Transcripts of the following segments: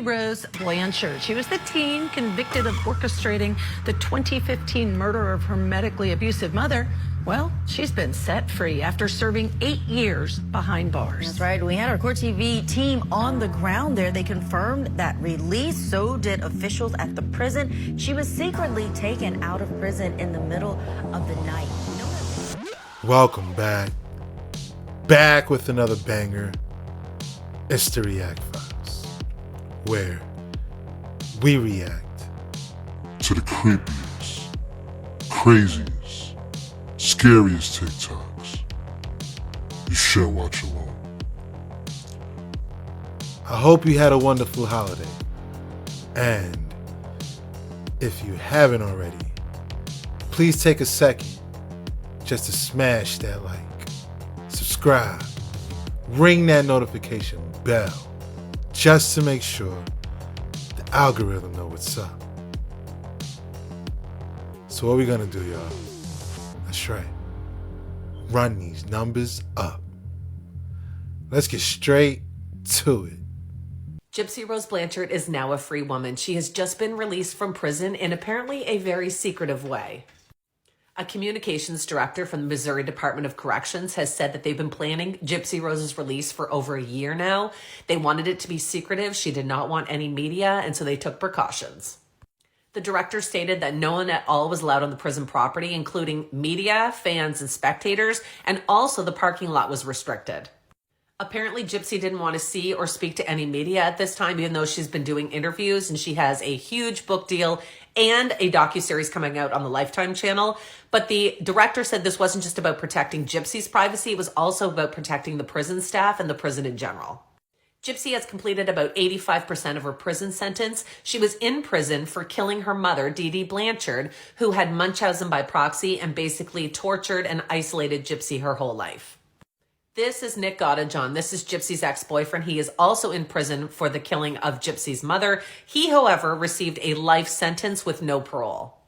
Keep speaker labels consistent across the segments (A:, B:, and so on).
A: Rose Blanchard. She was the teen convicted of orchestrating the 2015 murder of her medically abusive mother. Well, she's been set free after serving 8 years behind bars.
B: That's right. We had our Court TV team on the ground there. They confirmed that release. So did officials at the prison. She was secretly taken out of prison in the middle of the night.
C: Welcome back. Back with another banger. It's the React Files, where we react
D: to the creepiest, craziest, scariest TikToks. You should watch alone.
C: I hope you had a wonderful holiday. And if you haven't already, please take a second just to smash that like, subscribe, ring that notification bell, just to make sure the algorithm know what's up. So what we gonna do, y'all? That's right. Run these numbers up. Let's get straight to it.
E: Gypsy Rose Blanchard is now a free woman. She has just been released from prison in apparently a very secretive way. A communications director from the Missouri Department of Corrections has said that they've been planning Gypsy Rose's release for over a year now. They wanted it to be secretive. She did not want any media, and so they took precautions. The director stated that no one at all was allowed on the prison property, including media, fans, and spectators, and also the parking lot was restricted. Apparently, Gypsy didn't want to see or speak to any media at this time, even though she's been doing interviews and she has a huge book deal and a docuseries coming out on the Lifetime channel. But the director said this wasn't just about protecting Gypsy's privacy, it was also about protecting the prison staff and the prison in general. Gypsy has completed about 85% of her prison sentence. She was in prison for killing her mother, Dee Dee Blanchard, who had Munchausen by proxy and basically tortured and isolated Gypsy her whole life. This is Nick Gottajohn. This is Gypsy's ex-boyfriend. He is also in prison for the killing of Gypsy's mother. He, however, received a life sentence with no parole.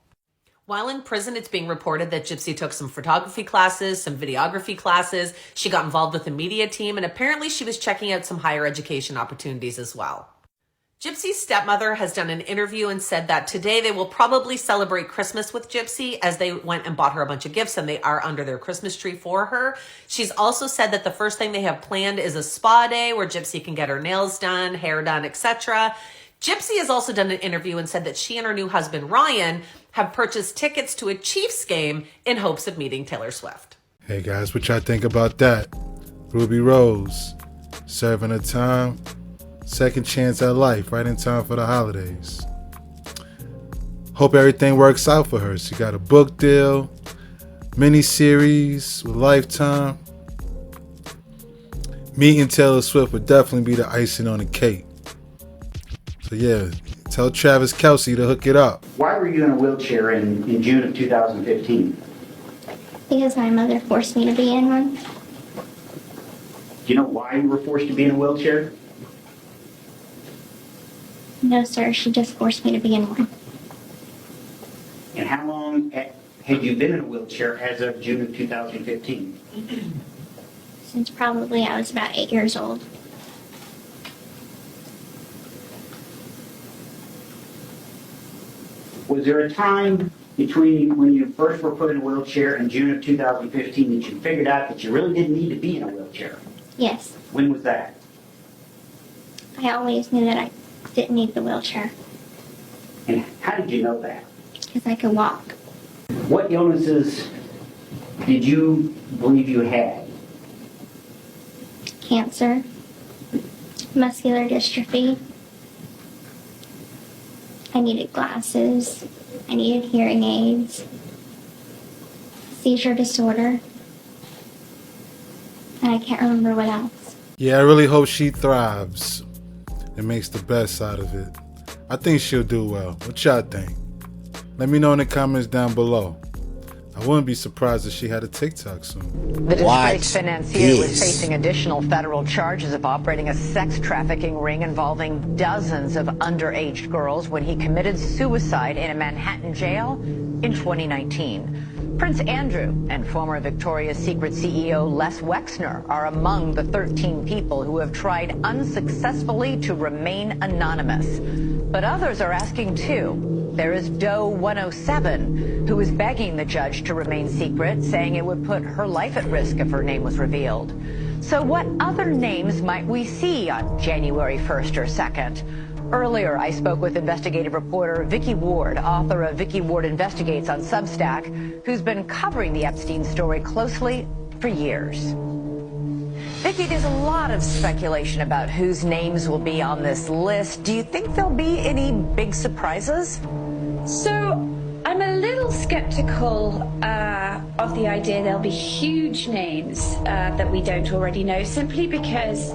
E: While in prison, it's being reported that Gypsy took some photography classes, some videography classes. She got involved with the media team, and apparently she was checking out some higher education opportunities as well. Gypsy's stepmother has done an interview and said that today they will probably celebrate Christmas with Gypsy, as they went and bought her a bunch of gifts and they are under their Christmas tree for her. She's also said that the first thing they have planned is a spa day where Gypsy can get her nails done, hair done, etc. Gypsy has also done an interview and said that she and her new husband, Ryan, have purchased tickets to a Chiefs game in hopes of meeting Taylor Swift.
C: Hey guys, what y'all think about that? Ruby Rose, serving her time, second chance at life, right in time for the holidays. Hope everything works out for her. She got a book deal, mini-series with Lifetime. Meeting Taylor Swift would definitely be the icing on the cake. So yeah, tell Travis Kelce to hook it up.
F: Why were you in a wheelchair in June of 2015?
G: Because my mother forced me to be in one.
F: Do you know why you were forced to be in a wheelchair?
G: No, sir, she just forced me to be in one.
F: And how long had you been in a wheelchair as of June of 2015?
G: Since probably I was about 8 years old.
F: Was there a time between when you first were put in a wheelchair and June of 2015 that you figured out that you really didn't need to be in a wheelchair?
G: Yes.
F: When was that?
G: I always knew that I didn't need the wheelchair.
F: And how did you know that?
G: Because I could walk.
F: What illnesses did you believe you had?
G: Cancer. Muscular dystrophy. I needed glasses. I needed hearing aids. Seizure disorder. And I can't remember what else.
C: Yeah, I really hope she thrives and makes the best out of it. I think she'll do well. What y'all think? Let me know in the comments down below. I wouldn't be surprised if she had a TikTok soon.
H: The disgraced financier was facing additional federal charges of operating a sex trafficking ring involving dozens of underage girls when he committed suicide in a Manhattan jail in 2019. Prince Andrew and former Victoria's Secret CEO Les Wexner are among the 13 people who have tried unsuccessfully to remain anonymous. But others are asking too. There is Doe 107, who is begging the judge to remain secret, saying it would put her life at risk if her name was revealed. So what other names might we see on January 1st or 2nd? Earlier, I spoke with investigative reporter Vicky Ward, author of Vicky Ward Investigates on Substack, who's been covering the Epstein story closely for years. Vicky, there's a lot of speculation about whose names will be on this list. Do you think there'll be any big surprises?
I: So I'm a little skeptical of the idea there'll be huge names that we don't already know, simply because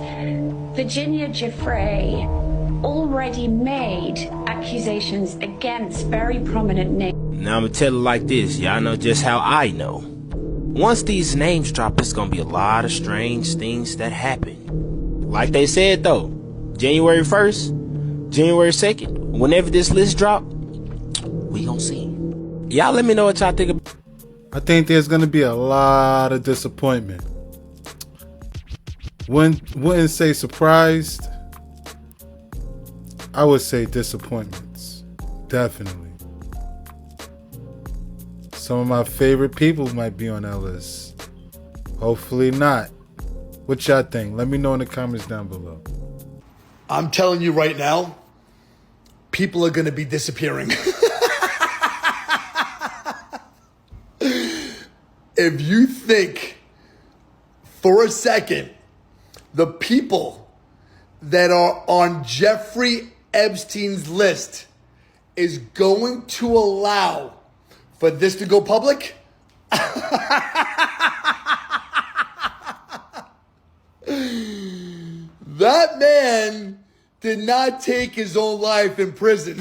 I: Virginia Giuffre already made accusations against very prominent names.
J: Now I'm gonna tell it like this. Y'all know just how I know. Once these names drop, it's gonna be a lot of strange things that happen. Like they said though, January 1st, January 2nd, whenever this list drop, we gonna see. Y'all let me know what y'all think about.
C: I think there's gonna be a lot of disappointment. Wouldn't say surprised. I would say disappointments. Definitely. Some of my favorite people might be on that list. Hopefully not. What y'all think? Let me know in the comments down below.
K: I'm telling you right now, people are going to be disappearing. If you think for a second the people that are on Jeffrey Epstein's list is going to allow for this to go public, that man did not take his own life in prison.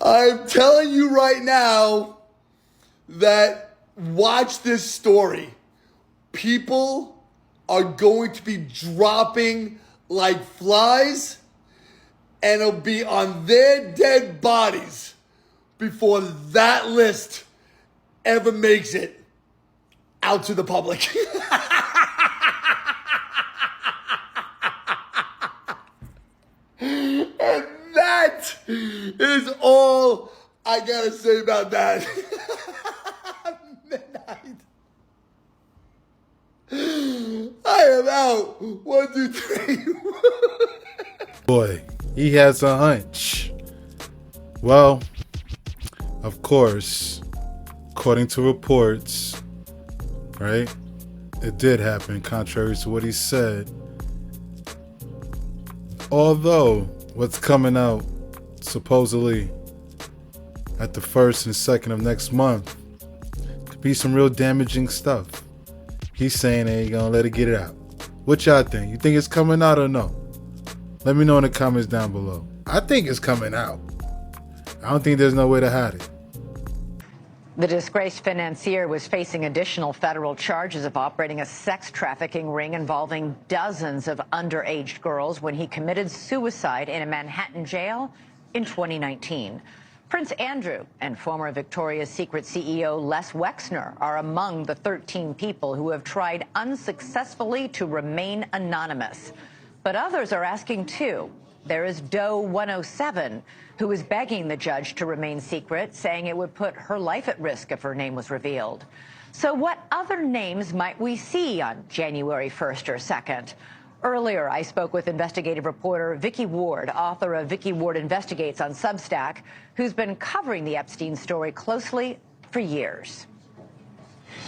K: I'm telling you right now that watch this story. People are going to be dropping like flies, and it'll be on their dead bodies before that list ever makes it out to the public. And that is all I gotta say about that. Midnight. I am out. 1, 2, 3.
C: Boy, he has a hunch. Well, of course, according to reports, right? It did happen, contrary to what he said. Although, what's coming out, supposedly, at the 1st and 2nd of next month, could be some real damaging stuff. He's saying they ain't gonna let it get it out. What y'all think? You think it's coming out or no? Let me know in the comments down below. I think it's coming out. I don't think there's no way to hide it.
H: The disgraced financier was facing additional federal charges of operating a sex trafficking ring involving dozens of underage girls when he committed suicide in a Manhattan jail in 2019. Prince Andrew and former Victoria's Secret CEO Les Wexner are among the 13 people who have tried unsuccessfully to remain anonymous. But others are asking too. There is Doe 107, who is begging the judge to remain secret, saying it would put her life at risk if her name was revealed. So what other names might we see on January 1st or 2nd? Earlier, I spoke with investigative reporter Vicky Ward, author of Vicky Ward Investigates on Substack, who's been covering the Epstein story closely for years.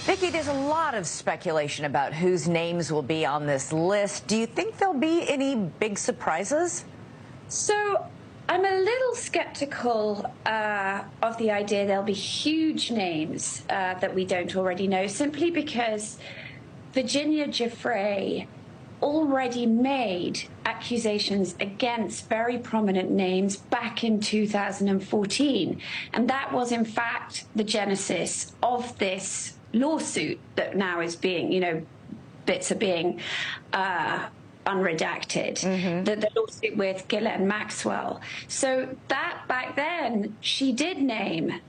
H: Vicky, there's a lot of speculation about whose names will be on this list. Do you think there'll be any big surprises?
I: So I'm a little skeptical of the idea there'll be huge names that we don't already know, simply because Virginia Giuffre already made accusations against very prominent names back in 2014. And that was, in fact, the genesis of this lawsuit that now is being, bits are being unredacted, the lawsuit with Ghislaine Maxwell. So that back then, she did name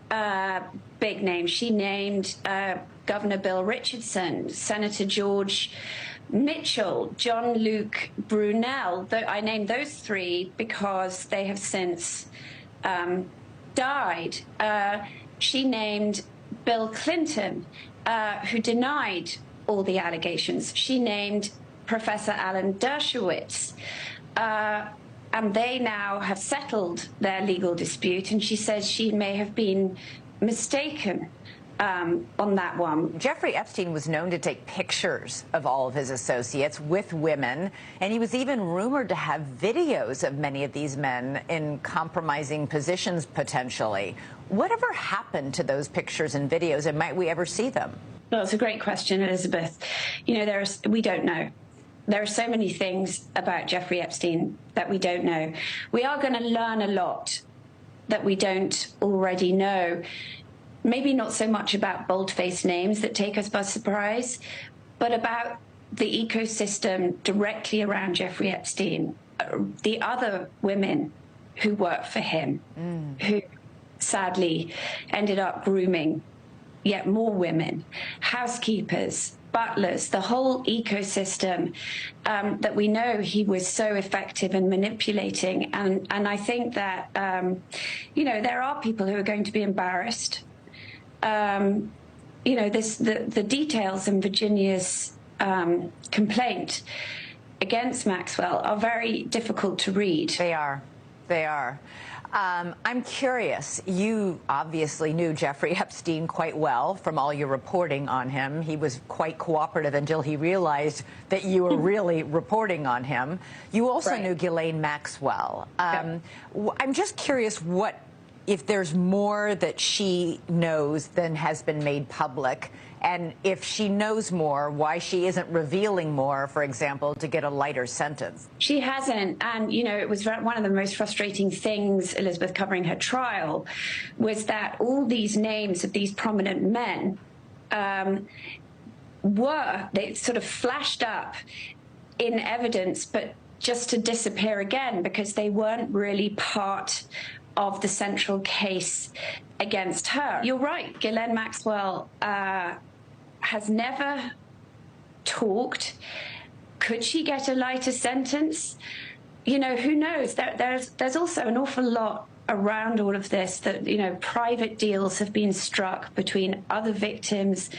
I: big names. She named Governor Bill Richardson, Senator George Mitchell, John Luke Brunel. I named those three because they have since died. She named Bill Clinton, who denied all the allegations. She named Professor Alan Dershowitz, and they now have settled their legal dispute, and she says she may have been mistaken on that one.
H: Jeffrey Epstein was known to take pictures of all of his associates with women, and he was even rumored to have videos of many of these men in compromising positions, potentially. Whatever happened to those pictures and videos, and might we ever see them?
I: Well, it's a great question, Elizabeth. You know, we don't know. There are so many things about Jeffrey Epstein that we don't know. We are going to learn a lot that we don't already know. Maybe not so much about bold-faced names that take us by surprise, but about the ecosystem directly around Jeffrey Epstein, the other women who worked for him, who sadly ended up grooming yet more women, housekeepers, butlers, the whole ecosystem that we know he was so effective in manipulating. And I think that, you know, there are people who are going to be embarrassed. You know, the details in Virginia's complaint against Maxwell are very difficult to read.
H: They are. They are. I'm curious. You obviously knew Jeffrey Epstein quite well from all your reporting on him. He was quite cooperative until he realized that you were really reporting on him. You also knew Ghislaine Maxwell. I'm just curious if there's more that she knows than has been made public, and if she knows more, why she isn't revealing more, for example, to get a lighter sentence.
I: She hasn't, and you know, it was one of the most frustrating things, Elizabeth, covering her trial, was that all these names of these prominent men they sort of flashed up in evidence, but just to disappear again because they weren't really part of the central case against her. You're right, Ghislaine Maxwell has never talked. Could she get a lighter sentence? You know, who knows? There's also an awful lot around all of this that, you know, private deals have been struck between other victims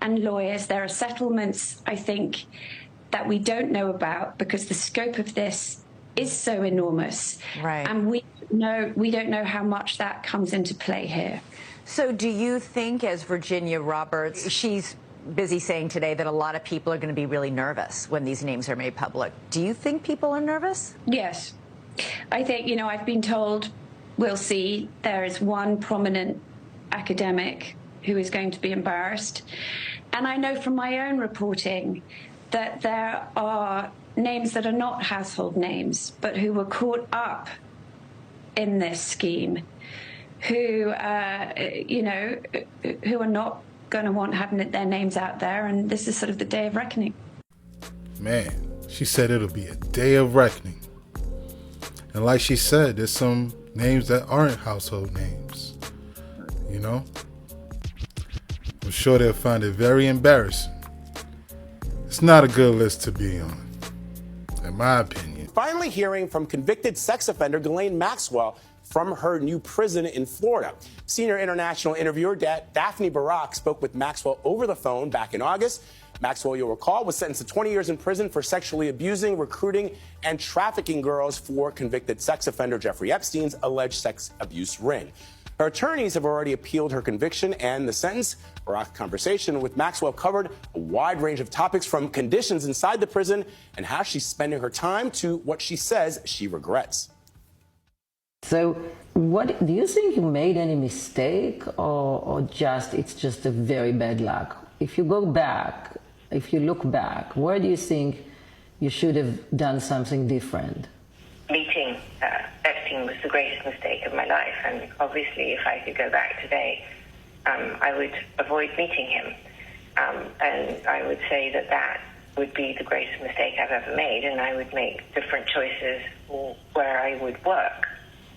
I: and lawyers. There are settlements, I think, that we don't know about because the scope of this is so enormous.
H: Right.
I: And we don't know how much that comes into play here.
H: So do you think, as Virginia Roberts, she's busy saying today that a lot of people are going to be really nervous when these names are made public. Do you think people are nervous?
I: Yes. I think, you know, I've been told, we'll see, there is one prominent academic who is going to be embarrassed. And I know from my own reporting that there are names that are not household names, but who were caught up in this scheme, who, you know, who are not going to want having their names out there. And this is sort of the day of reckoning.
C: Man, she said it'll be a day of reckoning. And like she said, there's some names that aren't household names. You know? I'm sure they'll find it very embarrassing. It's not a good list to be on, in my opinion.
L: Finally hearing from convicted sex offender Ghislaine Maxwell from her new prison in Florida. Senior international interviewer Daphne Barak spoke with Maxwell over the phone back in August. Maxwell, you'll recall, was sentenced to 20 years in prison for sexually abusing, recruiting, and trafficking girls for convicted sex offender Jeffrey Epstein's alleged sex abuse ring. Her attorneys have already appealed her conviction and the sentence. Barak's conversation with Maxwell covered a wide range of topics from conditions inside the prison and how she's spending her time to what she says she regrets.
M: So what do you think, you made any mistake or just it's just a very bad luck? If you go back, if you look back, where do you think you should have done something different?
N: Meeting Epstein was the greatest mistake of my life, and obviously if I could go back today, I would avoid meeting him. And I would say that would be the greatest mistake I've ever made, and I would make different choices where I would work,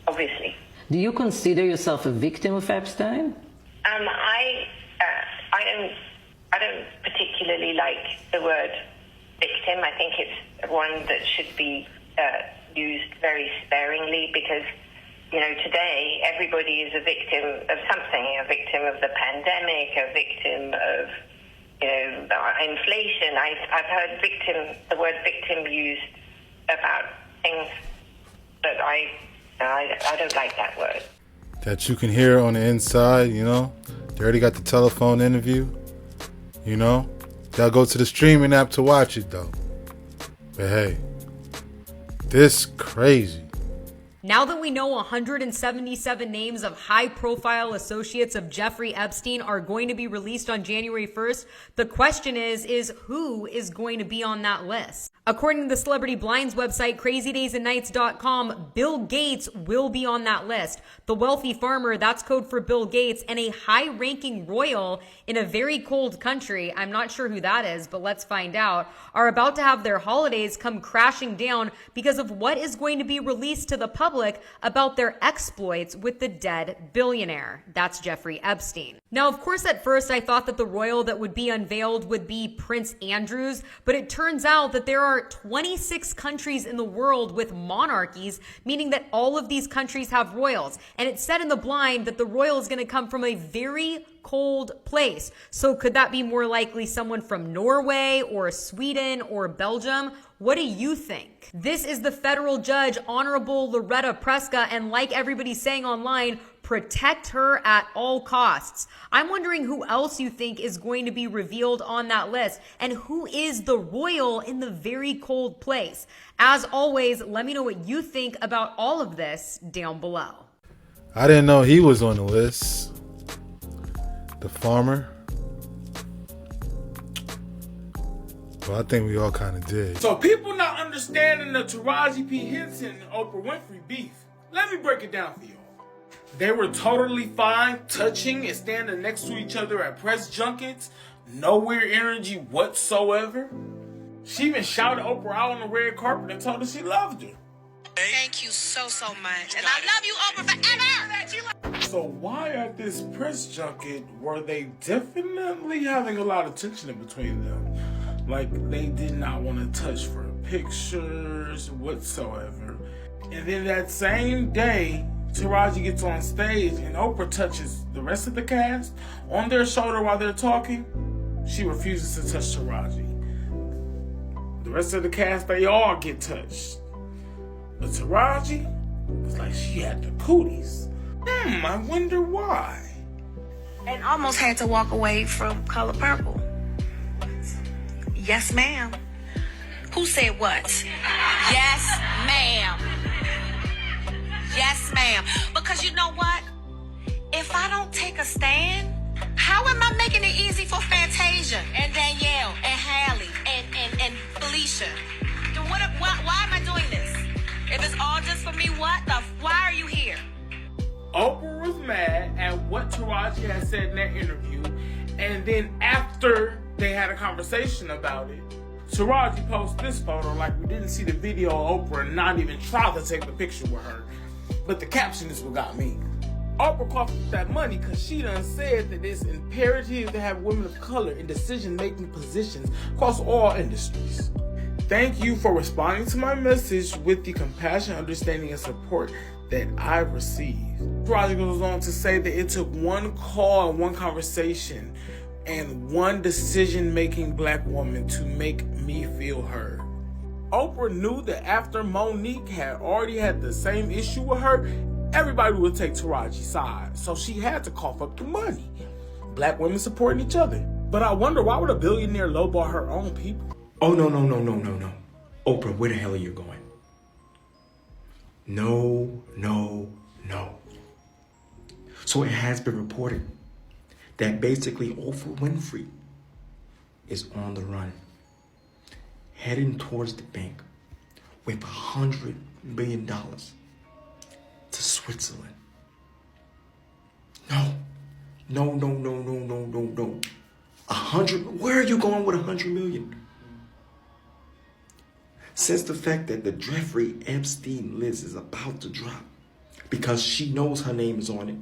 N: obviously.
M: Do you consider yourself a victim of Epstein?
N: I don't particularly like the word victim. I think it's one that should be used very sparingly because, you know, today everybody is a victim of something, a victim of the pandemic, a victim of, you know, inflation. I've heard the word victim used about things that I don't like that word.
C: That you can hear on the inside, you know. They already got the telephone interview, you know. Gotta go to the streaming app to watch it though. But hey, this crazy.
O: Now that we know 177 names of high-profile associates of Jeffrey Epstein are going to be released on January 1st, the question is who is going to be on that list? According to the Celebrity Blinds website, crazydaysandnights.com, Bill Gates will be on that list. The wealthy farmer, that's code for Bill Gates, and a high-ranking royal in a very cold country, I'm not sure who that is, but let's find out, are about to have their holidays come crashing down because of what is going to be released to the public about their exploits with the dead billionaire. That's Jeffrey Epstein. Now, of course, at first I thought that the royal that would be unveiled would be Prince Andrew's, but it turns out that there are 26 countries in the world with monarchies, meaning that all of these countries have royals. And it said in the blind that the royal is going to come from a very cold place. So could that be more likely someone from Norway or Sweden or Belgium? What do you think? This is the federal judge, Honorable Loretta Preska, and like everybody's saying online, protect her at all costs. I'm wondering who else you think is going to be revealed on that list and who is the royal in the very cold place. As always, let me know what you think about all of this down below.
C: I didn't know he was on the list. The farmer. Well, I think we all kind of did.
P: So people not understanding the Taraji P. Henson and Oprah Winfrey beef. Let me break it down for y'all. They were totally fine touching and standing next to each other at press junkets. No weird energy whatsoever. She even shouted Oprah out on the red carpet and told her she loved her.
Q: Thank you so much. And I love you, Oprah, forever.
P: So why at this press junket were they definitely having a lot of tension in between them? Like they did not want to touch for pictures whatsoever. And then that same day, Taraji gets on stage and Oprah touches the rest of the cast on their shoulder while they're talking. She refuses to touch Taraji. The rest of the cast, they all get touched. But Taraji, it's like she had the cooties. I wonder why.
Q: And almost had to walk away from Color Purple. Yes, ma'am. Who said what? Yes, ma'am. Yes, ma'am. Because you know what? If I don't take a stand, how am I making it easy for Fantasia and Danielle and Hallie and Felicia? Why am I doing this? If it's all just for me, why are you here?
P: Oprah was mad at what Taraji had said in that interview, and then after they had a conversation about it, Taraji posted this photo like we didn't see the video of Oprah and not even try to take the picture with her. But the caption is what got me. Oprah coughed with that money because she done said that it's imperative to have women of color in decision-making positions across all industries. Thank you for responding to my message with the compassion, understanding, and support that I received. Taraji goes on to say that it took one call and one conversation and one decision-making black woman to make me feel heard. Oprah knew that after Monique had already had the same issue with her, everybody would take Taraji's side, so she had to cough up the money. Black women supporting each other. But I wonder, why would a billionaire lowball her own people?
R: Oh, no. Oprah, where the hell are you going? No. So it has been reported that basically Oprah Winfrey is on the run, heading towards the bank with $100 million to Switzerland. No. 100, where are you going with $100 million? Since the fact that the Jeffrey Epstein list is about to drop, because she knows her name is on it.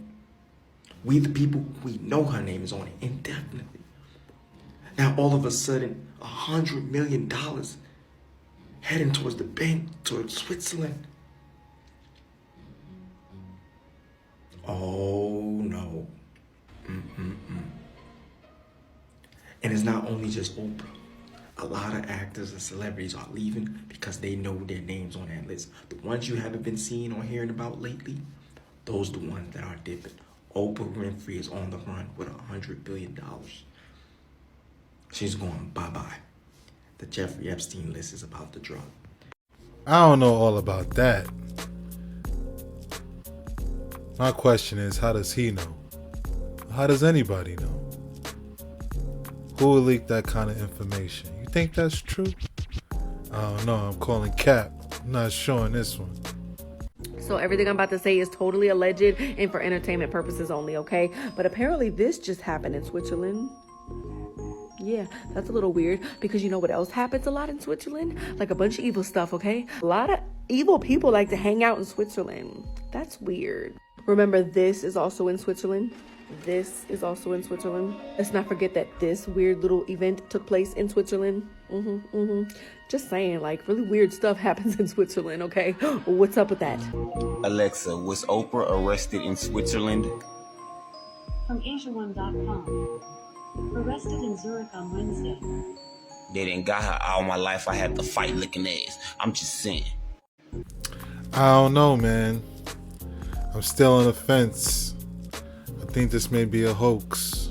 R: We the people, we know her name is on it indefinitely. Now all of a sudden, $100 million heading towards the bank, towards Switzerland. Oh no. And it's not only just Oprah. A lot of actors and celebrities are leaving because they know their names on that list. The ones you haven't been seeing or hearing about lately, those are the ones that are dipping. Oprah Winfrey is on the run with $100 billion. She's going bye-bye. The Jeffrey Epstein list is about to drop.
C: I don't know all about that. My question is, how does he know? How does anybody know? Who will leak that kind of information? You think that's true? I don't know. I'm calling cap. I'm not showing this one.
S: So everything I'm about to say is totally alleged and for entertainment purposes only, okay? But apparently this just happened in Switzerland. Yeah, that's a little weird because you know what else happens a lot in Switzerland? Like a bunch of evil stuff, okay? A lot of evil people like to hang out in Switzerland. That's weird. Remember, this is also in Switzerland. This is also in Switzerland. Let's not forget that this weird little event took place in Switzerland. Just saying, like, really weird stuff happens in Switzerland, okay? What's up with that?
T: Alexa, was Oprah arrested in Switzerland?
U: From AsiaOne.com. Arrested in Zurich on Wednesday.
T: They didn't got her all my life. I had to fight looking ass. I'm just saying.
C: I don't know, man. I'm still on the fence. I think this may be a hoax.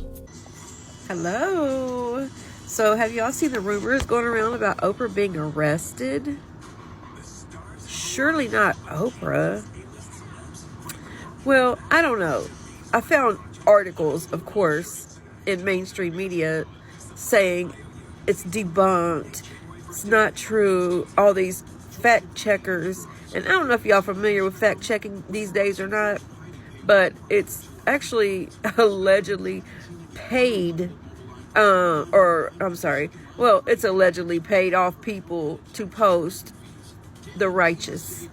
S: Hello. So have y'all seen the rumors going around about Oprah being arrested? Surely not Oprah. Well, I don't know. I found articles, of course, in mainstream media saying it's debunked, it's not true, all these fact checkers. And I don't know if y'all familiar with fact checking these days or not, but it's actually allegedly paid, it's allegedly paid off people to post the righteous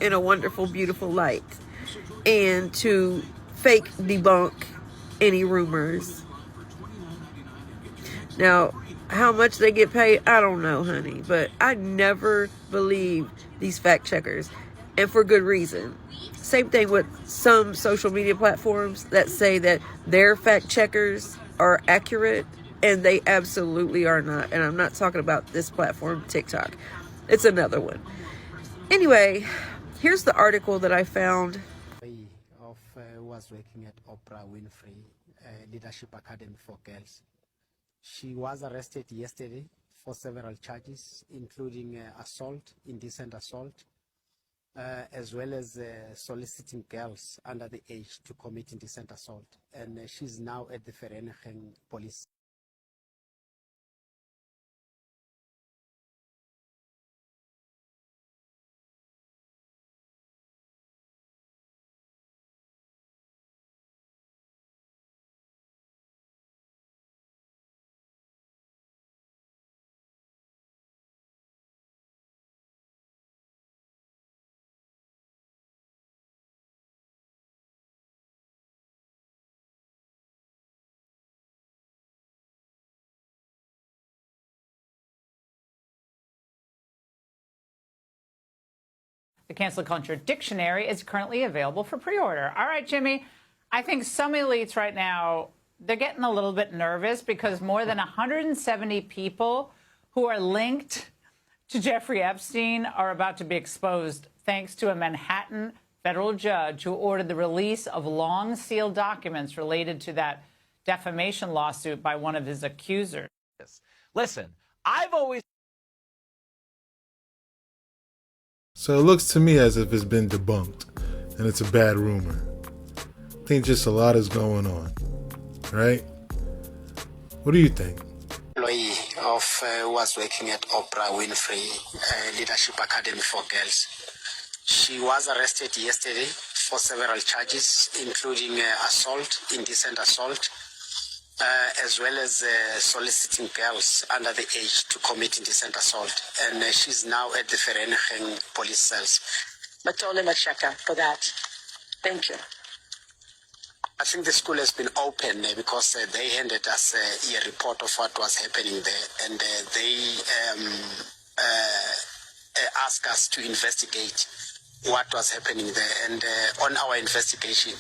S: in a wonderful, beautiful light and to fake debunk any rumors. Now, how much they get paid, I don't know, honey, but I never believe these fact checkers, and for good reason. Same thing with some social media platforms that say that their fact checkers are accurate, and they absolutely are not. And I'm not talking about this platform, TikTok. It's another one. Anyway, here's the article that I found.
V: Was working at Oprah Winfrey Leadership Academy for Girls. She was arrested yesterday for several charges, including assault, indecent assault, as well as soliciting girls under the age to commit indecent assault. And she's now at the Vereniging Police.
W: The Cancel Culture Dictionary is currently available for pre-order. All right, Jimmy, I think some elites right now, they're getting a little bit nervous because more than 170 people who are linked to Jeffrey Epstein are about to be exposed thanks to a Manhattan federal judge who ordered the release of long sealed documents related to that defamation lawsuit by one of his accusers.
X: Listen, I've always...
C: So it looks to me as if it's been debunked and it's a bad rumor. I think just a lot is going on, right? What do you think?
V: Employee of was working at Oprah Winfrey Leadership Academy for Girls. She was arrested yesterday for several charges, including assault, indecent assault,
A: as well as soliciting girls under the age to commit indecent assault. And she's now at the Vereniging police cells.
B: Matole Machaka for that. Thank you.
A: I think the school has been open because they handed us a report of what was happening there, and they asked us to investigate what was happening there. And on our investigation,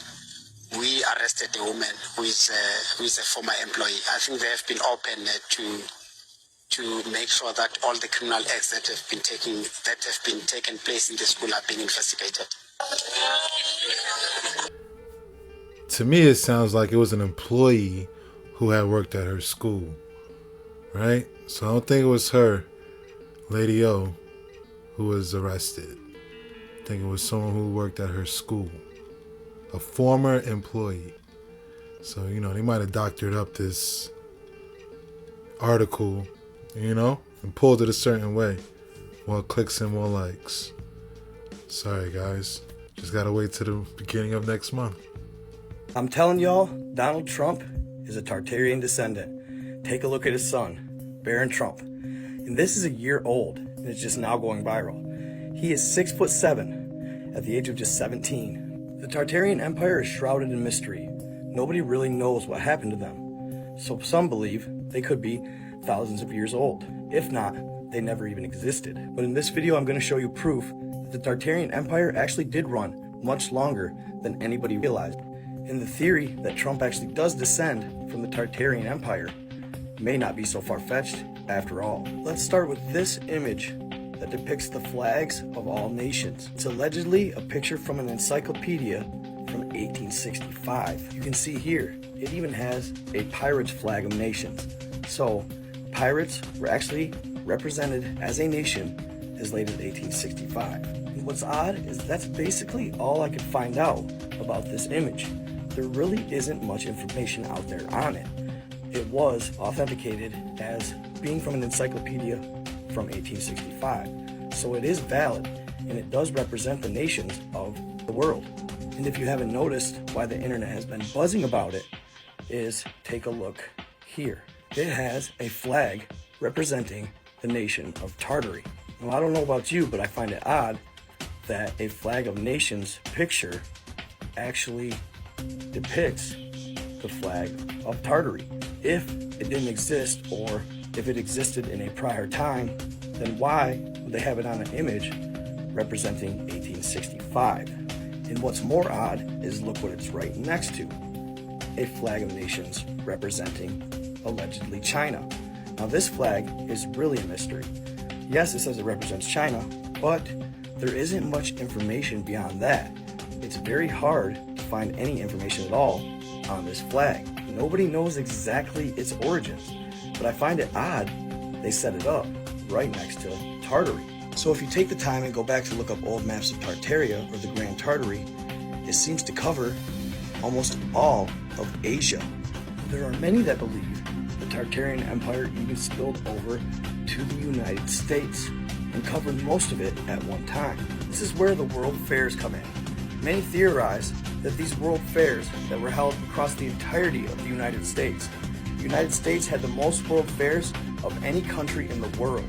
A: we arrested a woman who is a former employee. I think they have been open to make sure that all the criminal acts that have been taken place in the school are being investigated.
C: To me, it sounds like it was an employee who had worked at her school, right? So I don't think it was her, Lady O, who was arrested. I think it was someone who worked at her school, a former employee. So, you know, they might have doctored up this article, you know, and pulled it a certain way. More clicks and more likes. Sorry, guys. Just gotta wait till the beginning of next month.
D: I'm telling y'all, Donald Trump is a Tartarian descendant. Take a look at his son, Barron Trump. And this is a year old, and it's just now going viral. He is 6'7" at the age of just 17. The Tartarian Empire is shrouded in mystery. Nobody really knows what happened to them. So some believe they could be thousands of years old. If not, they never even existed. But in this video, I'm going to show you proof that the Tartarian Empire actually did run much longer than anybody realized. And the theory that Trump actually does descend from the Tartarian Empire may not be so far-fetched after all. Let's start with this image that depicts the flags of all nations. It's allegedly a picture from an encyclopedia from 1865. You can see here, it even has a pirate's flag of nations. So, pirates were actually represented as a nation as late as 1865. And what's odd is that's basically all I could find out about this image. There really isn't much information out there on it. It was authenticated as being from an encyclopedia from 1865. So it is valid, and it does represent the nations of the world. And if you haven't noticed why the internet has been buzzing about it, is take a look here. It has a flag representing the nation of Tartary. Now, I don't know about you, but I find it odd that a flag of nations picture actually depicts the flag of Tartary. If it didn't exist, or if it existed in a prior time, then why would they have it on an image representing 1865? And what's more odd is look what it's right next to. A flag of nations representing allegedly China. Now this flag is really a mystery. Yes, it says it represents China, but there isn't much information beyond that. It's very hard to find any information at all on this flag. Nobody knows exactly its origins, but I find it odd they set it up right next to Tartary. So if you take the time and go back to look up old maps of Tartaria, or the Grand Tartary, it seems to cover almost all of Asia. There are many that believe the Tartarian Empire even spilled over to the United States and covered most of it at one time. This is where the world fairs come in. Many theorize that these world fairs that were held across the entirety of the United States. The United States had the most world fairs of any country in the world.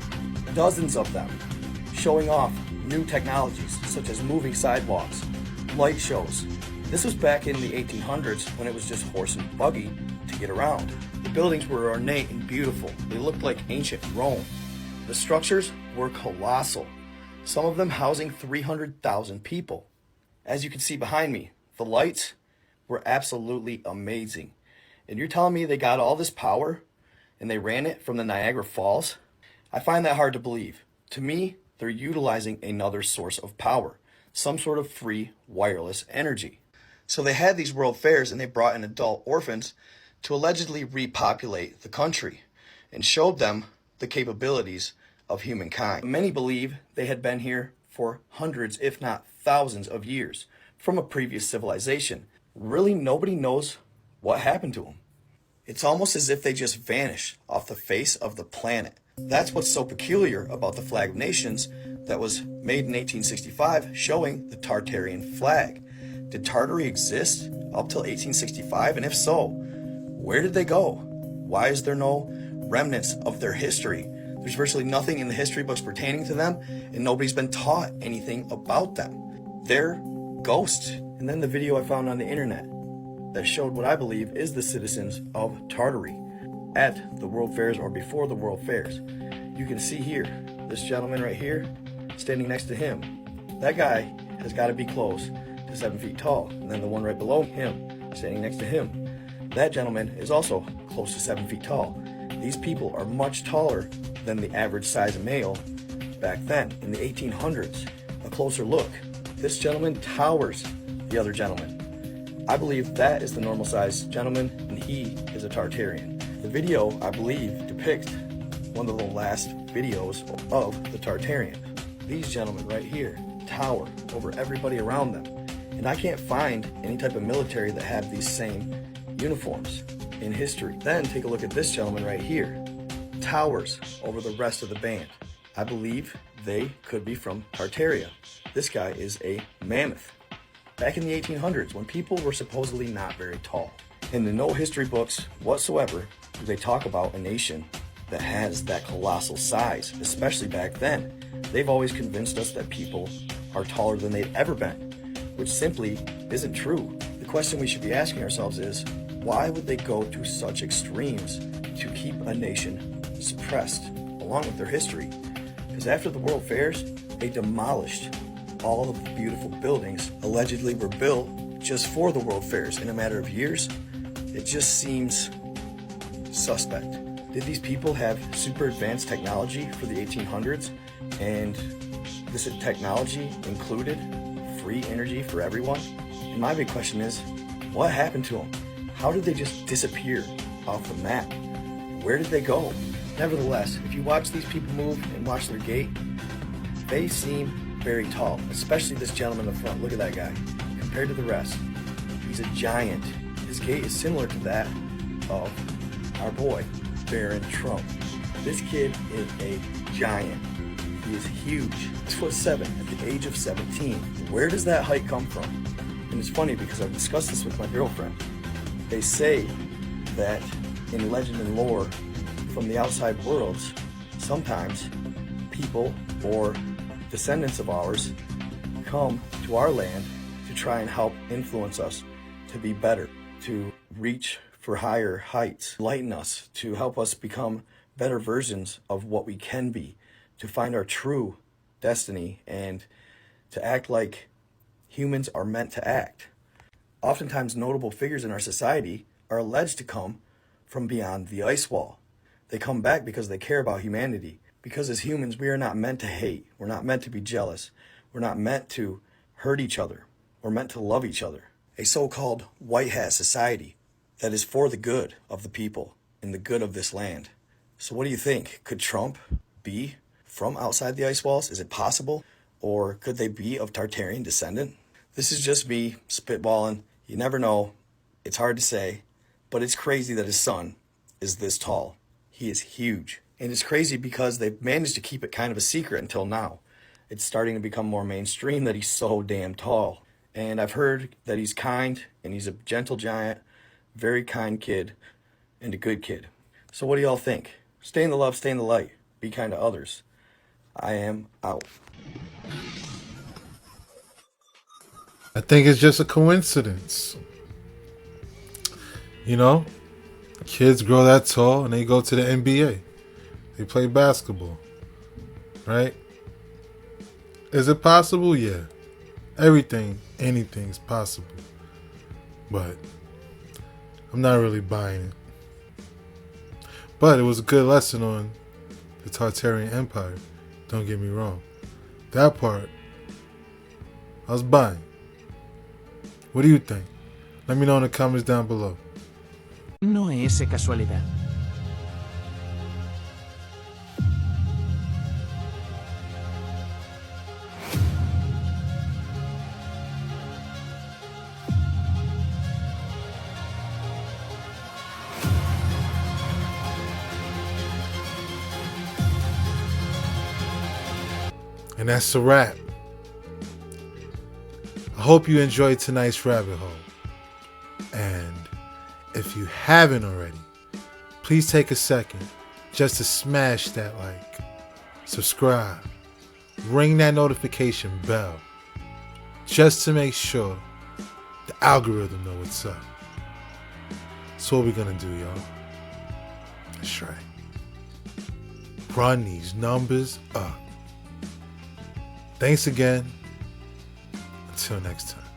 D: Dozens of them, showing off new technologies such as moving sidewalks, light shows. This was back in the 1800s when it was just horse and buggy to get around. The buildings were ornate and beautiful. They looked like ancient Rome. The structures were colossal, some of them housing 300,000 people. As you can see behind me, the lights were absolutely amazing. And you're telling me they got all this power and they ran it from the Niagara Falls? I find that hard to believe. To me, they're utilizing another source of power, some sort of free wireless energy. So they had these world fairs and they brought in adult orphans to allegedly repopulate the country and showed them the capabilities of humankind. Many believe they had been here for hundreds, if not thousands of years from a previous civilization. Really, nobody knows what happened to them. It's almost as if they just vanished off the face of the planet. That's what's so peculiar about the Flag of Nations that was made in 1865, showing the Tartarian flag. Did Tartary exist up till 1865? And if so, Where did they go? Why is there no remnants of their history? There's virtually nothing in the history books pertaining to them, and nobody's been taught anything about them. They're ghosts. And then the video I found on the internet that showed what I believe is the citizens of Tartary at the World Fairs or before the World Fairs. You can see here, this gentleman right here, standing next to him. That guy has got to be close to 7 feet tall. And then the one right below him, standing next to him, that gentleman is also close to 7 feet tall. These people are much taller than the average size male back then. In the 1800s, a closer look, this gentleman towers the other gentleman. I believe that is the normal size gentleman, and he is a Tartarian. The video, I believe, depicts one of the last videos of the Tartarians. These gentlemen right here tower over everybody around them. And I can't find any type of military that have these same uniforms in history. Then take a look at this gentleman right here. Towers over the rest of the band. I believe they could be from Tartaria. This guy is a mammoth. Back in the 1800s, when people were supposedly not very tall. In the no history books whatsoever do they talk about a nation that has that colossal size, especially back then. They've always convinced us that people are taller than they've ever been, which simply isn't true. The question we should be asking ourselves is, why would they go to such extremes to keep a nation suppressed, along with their history? Because after the World Fairs, they demolished all of the beautiful buildings allegedly were built just for the World Fairs in a matter of years. It just seems suspect. Did these people have super advanced technology for the 1800s? And this technology included free energy for everyone? And my big question is, what happened to them? How did they just disappear off the map? Where did they go? Nevertheless, if you watch these people move and watch their gait, they seem very tall, especially this gentleman in the front. Look at that guy. Compared to the rest, he's a giant. His gait is similar to that of our boy, Baron Trump. This kid is a giant. He is huge. 6'7" at the age of 17. Where does that height come from? And it's funny because I've discussed this with my girlfriend. They say that in legend and lore from the outside worlds, sometimes people or descendants of ours come to our land to try and help influence us to be better, to reach for higher heights, enlighten us, to help us become better versions of what we can be, to find our true destiny and to act like humans are meant to act. Oftentimes notable figures in our society are alleged to come from beyond the ice wall. They come back because they care about humanity. Because as humans, we are not meant to hate. We're not meant to be jealous. We're not meant to hurt each other. We're meant to love each other. A so-called white hat society that is for the good of the people and the good of this land. So what do you think? Could Trump be from outside the ice walls? Is it possible? Or could they be of Tartarian descendant? This is just me spitballing. You never know. It's hard to say. But it's crazy that his son is this tall. He is huge. And it's crazy because they've managed to keep it kind of a secret until now. It's starting to become more mainstream that he's so damn tall. And I've heard that he's kind and he's a gentle giant, very kind kid, and a good kid. So what do y'all think? Stay in the love, stay in the light. Be kind to others. I am out.
C: I think it's just a coincidence. You know, kids grow that tall and they go to the NBA. They play basketball, right? Is it possible? Yeah. Anything's possible. But I'm not really buying it. But it was a good lesson on the Tartarian Empire. Don't get me wrong. That part, I was buying. What do you think? Let me know in the comments down below.
E: No es casualidad.
C: And that's a wrap. I hope you enjoyed tonight's rabbit hole. And If you haven't already, please take a second just to smash that like, subscribe, ring that notification bell, just to make sure the algorithm know what's up. That's what we're gonna do, y'all. That's right. Run these numbers up. Thanks again. Until next time.